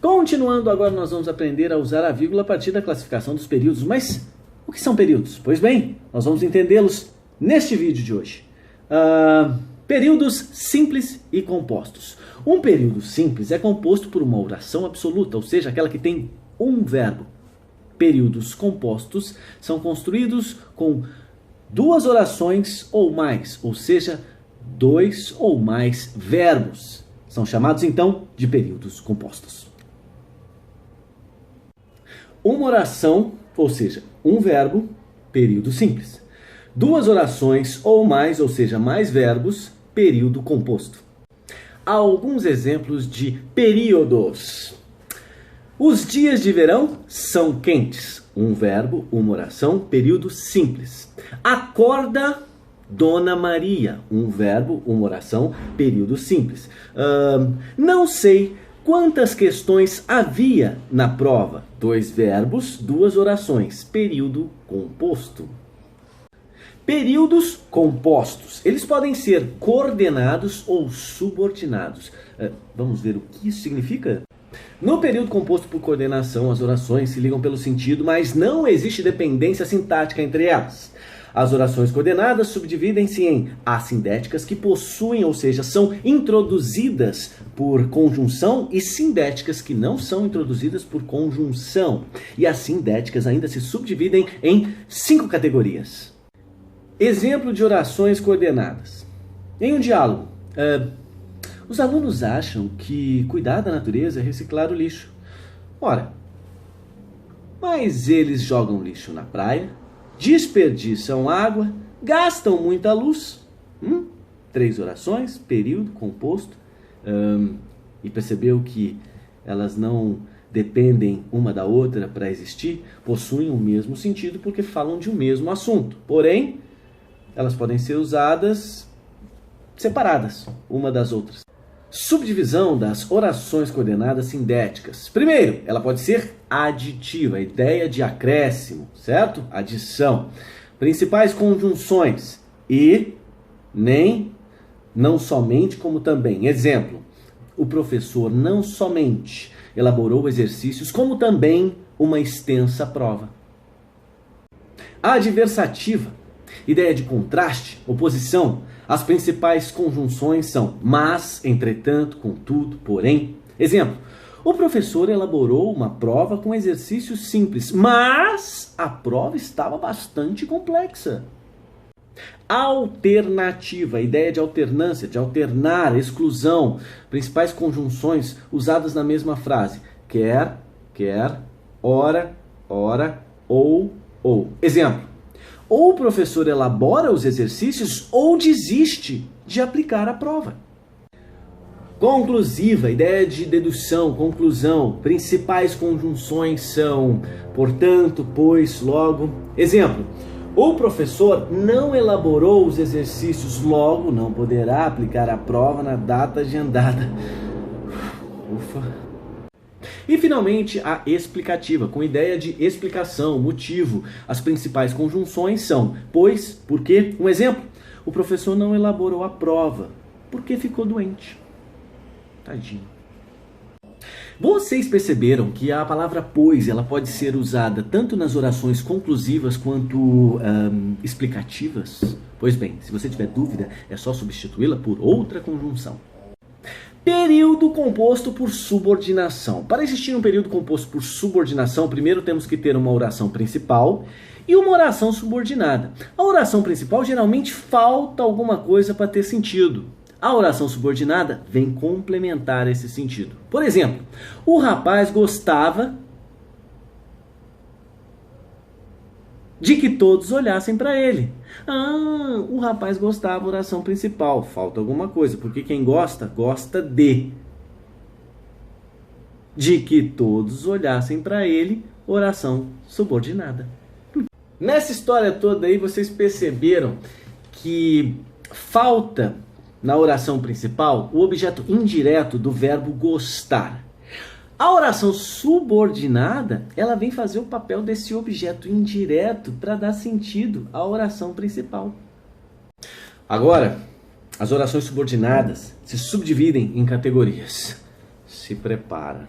Continuando, agora nós vamos aprender a usar a vírgula a partir da classificação dos períodos. Mas o que são períodos? Pois bem, nós vamos entendê-los neste vídeo de hoje. Períodos simples e compostos. Um período simples é composto por uma oração absoluta, ou seja, aquela que tem um verbo. Períodos compostos são construídos com duas orações ou mais, ou seja, dois ou mais verbos. São chamados então de períodos compostos. Uma oração, ou seja, um verbo, período simples. Duas orações ou mais, ou seja, mais verbos, período composto. Há alguns exemplos de períodos. Os dias de verão são quentes. Um verbo, uma oração, período simples. Acorda Dona Maria. Um verbo, uma oração, período simples. Não sei quantas questões havia na prova. Dois verbos, duas orações, período composto. Períodos compostos. Eles podem ser coordenados ou subordinados. Vamos ver o que isso significa? No período composto por coordenação, as orações se ligam pelo sentido, mas não existe dependência sintática entre elas. As orações coordenadas subdividem-se em assindéticas que possuem, ou seja, são introduzidas por conjunção, e sindéticas que não são introduzidas por conjunção. E as sindéticas ainda se subdividem em 5 categorias. Exemplo de orações coordenadas. Em um diálogo, os alunos acham que cuidar da natureza é reciclar o lixo. Ora, mas eles jogam lixo na praia, desperdiçam água, gastam muita luz. 3 orações, período composto. E percebeu que elas não dependem uma da outra para existir, possuem o mesmo sentido porque falam de um mesmo assunto. Porém, elas podem ser usadas separadas uma das outras. Subdivisão das orações coordenadas sindéticas. Primeiro, ela pode ser aditiva, a ideia de acréscimo, certo? Adição. Principais conjunções: e, nem, não somente, como também. Exemplo: o professor não somente elaborou exercícios, como também uma extensa prova. Adversativa, ideia de contraste, oposição. As principais conjunções são mas, entretanto, contudo, porém. Exemplo: o professor elaborou uma prova com exercícios simples, mas a prova estava bastante complexa. Alternativa, ideia de alternância, de alternar, exclusão. Principais conjunções usadas na mesma frase: quer, ora, ou. Exemplo: ou o professor elabora os exercícios ou desiste de aplicar a prova. Conclusiva, ideia de dedução, conclusão. Principais conjunções são portanto, pois, logo. Exemplo: o professor não elaborou os exercícios, logo não poderá aplicar a prova na data agendada. Ufa! E finalmente a explicativa, com ideia de explicação, motivo. As principais conjunções são pois, porque. Um exemplo: o professor não elaborou a prova porque ficou doente. Tadinho. Vocês perceberam que a palavra pois ela pode ser usada tanto nas orações conclusivas quanto explicativas? Pois bem, se você tiver dúvida, é só substituí-la por outra conjunção. Período composto por subordinação. Para existir um período composto por subordinação, primeiro temos que ter uma oração principal e uma oração subordinada. A oração principal geralmente falta alguma coisa para ter sentido. A oração subordinada vem complementar esse sentido. Por exemplo: o rapaz gostava de que todos olhassem para ele. O rapaz gostava, oração principal. Falta alguma coisa, porque quem gosta, gosta de que todos olhassem para ele, oração subordinada. Nessa história toda aí, vocês perceberam que falta na oração principal o objeto indireto do verbo gostar. A oração subordinada, ela vem fazer o papel desse objeto indireto para dar sentido à oração principal. Agora, as orações subordinadas se subdividem em categorias. Se prepara.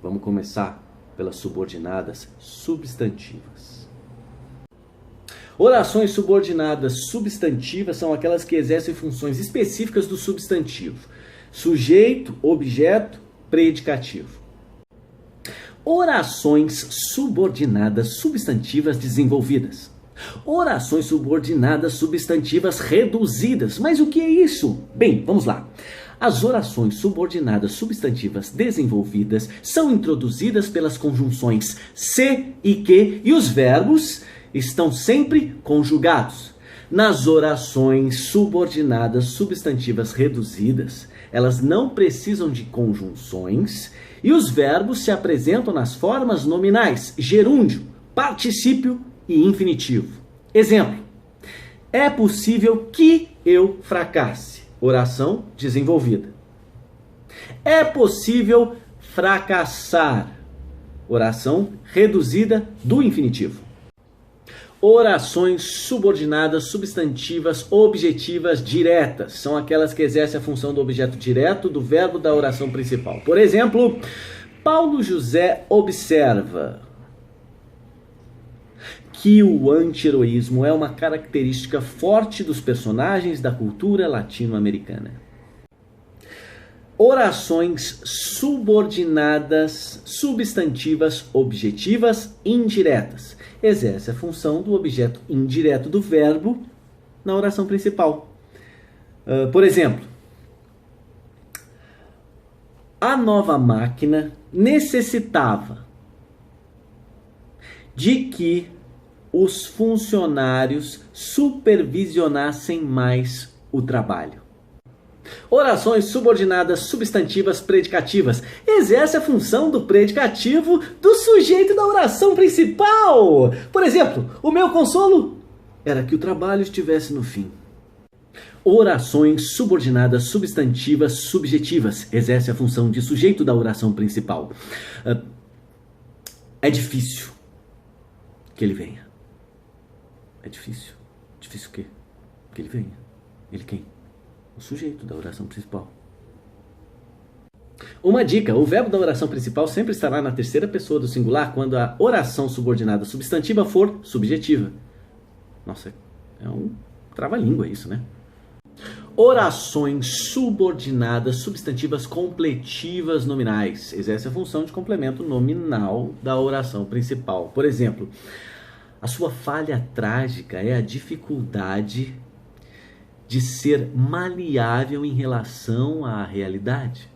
Vamos começar pelas subordinadas substantivas. Orações subordinadas substantivas são aquelas que exercem funções específicas do substantivo: sujeito, objeto, predicativo. Orações subordinadas substantivas desenvolvidas. Orações subordinadas substantivas reduzidas. Mas o que é isso? Bem, vamos lá. As orações subordinadas substantivas desenvolvidas são introduzidas pelas conjunções se e que, e os verbos estão sempre conjugados. Nas orações subordinadas substantivas reduzidas, elas não precisam de conjunções e os verbos se apresentam nas formas nominais, gerúndio, particípio e infinitivo. Exemplo: é possível que eu fracasse. Oração desenvolvida. É possível fracassar. Oração reduzida do infinitivo. Orações subordinadas substantivas objetivas diretas. São aquelas que exercem a função do objeto direto do verbo da oração principal. Por exemplo, Paulo José observa que o anti-heroísmo é uma característica forte dos personagens da cultura latino-americana. Orações subordinadas substantivas objetivas indiretas. Exerce a função do objeto indireto do verbo na oração principal. Por exemplo, a nova máquina necessitava de que os funcionários supervisionassem mais o trabalho. Orações subordinadas substantivas predicativas. Exerce a função do predicativo do sujeito da oração principal. Por exemplo, o meu consolo era que o trabalho estivesse no fim. Orações subordinadas substantivas subjetivas. Exerce a função de sujeito da oração principal. É difícil que ele venha. É difícil. Difícil o quê? Que ele venha. Ele quem? O sujeito da oração principal. Uma dica: o verbo da oração principal sempre estará na terceira pessoa do singular quando a oração subordinada substantiva for subjetiva. Nossa, é um trava-língua isso, né? Orações subordinadas substantivas completivas nominais. Exerce a função de complemento nominal da oração principal. Por exemplo, a sua falha trágica é a dificuldade de ser maleável em relação à realidade.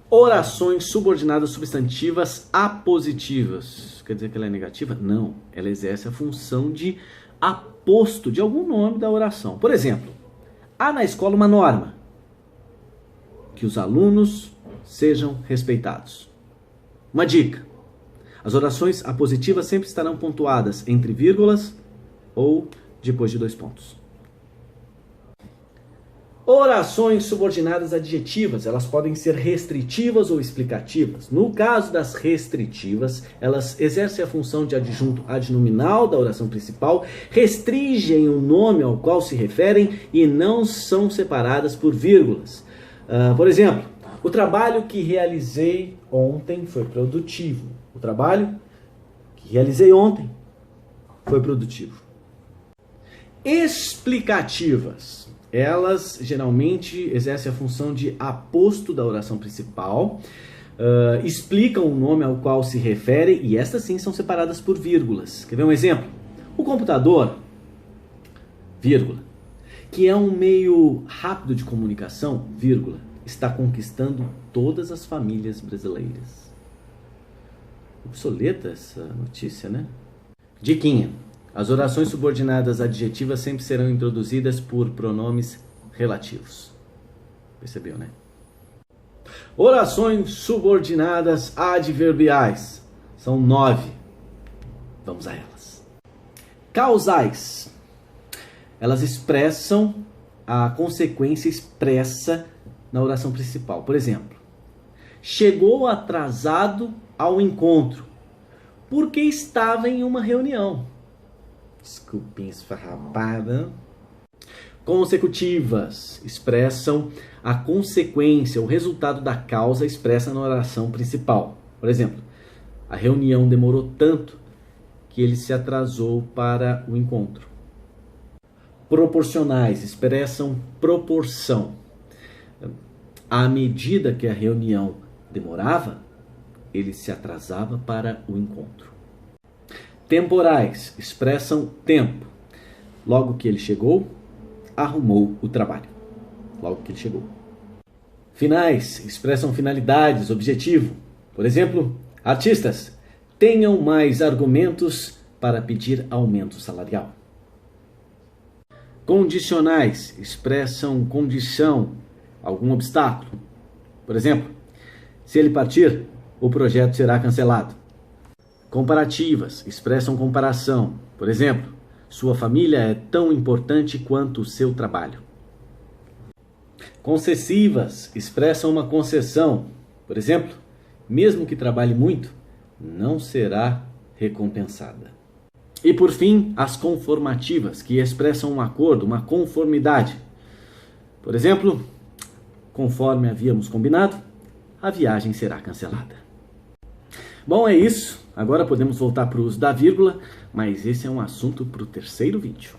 Orações subordinadas substantivas apositivas. Quer dizer que ela é negativa? Não. Ela exerce a função de aposto de algum nome da oração. Por exemplo, há na escola uma norma: que os alunos sejam respeitados. Uma dica: as orações apositivas sempre estarão pontuadas entre vírgulas ou depois de 2 pontos. Orações subordinadas adjetivas, elas podem ser restritivas ou explicativas. No caso das restritivas, elas exercem a função de adjunto adnominal da oração principal, restringem o nome ao qual se referem e não são separadas por vírgulas. Por exemplo, o trabalho que realizei ontem foi produtivo. O trabalho que realizei ontem foi produtivo. Explicativas. Elas geralmente exercem a função de aposto da oração principal, explicam o nome ao qual se refere e estas sim são separadas por vírgulas. Quer ver um exemplo? O computador, vírgula, que é um meio rápido de comunicação, vírgula, está conquistando todas as famílias brasileiras. Obsoleta essa notícia, né? Diquinha: as orações subordinadas adjetivas sempre serão introduzidas por pronomes relativos. Percebeu, né? Orações subordinadas adverbiais. São 9. Vamos a elas. Causais. Elas expressam a consequência expressa na oração principal. Por exemplo, chegou atrasado ao encontro porque estava em uma reunião. Desculpinha esfarrapada. Consecutivas expressam a consequência, o resultado da causa expressa na oração principal. Por exemplo, a reunião demorou tanto que ele se atrasou para o encontro. Proporcionais expressam proporção. À medida que a reunião demorava, ele se atrasava para o encontro. Temporais expressam tempo. Logo que ele chegou, arrumou o trabalho. Logo que ele chegou. Finais expressam finalidades, objetivo. Por exemplo, artistas, tenham mais argumentos para pedir aumento salarial. Condicionais expressam condição, algum obstáculo. Por exemplo, se ele partir, o projeto será cancelado. Comparativas expressam comparação. Por exemplo, sua família é tão importante quanto o seu trabalho. Concessivas expressam uma concessão. Por exemplo, mesmo que trabalhe muito, não será recompensada. E por fim, as conformativas, que expressam um acordo, uma conformidade. Por exemplo, conforme havíamos combinado, a viagem será cancelada. Bom, é isso. Agora podemos voltar para o uso da vírgula, mas esse é um assunto para o terceiro vídeo.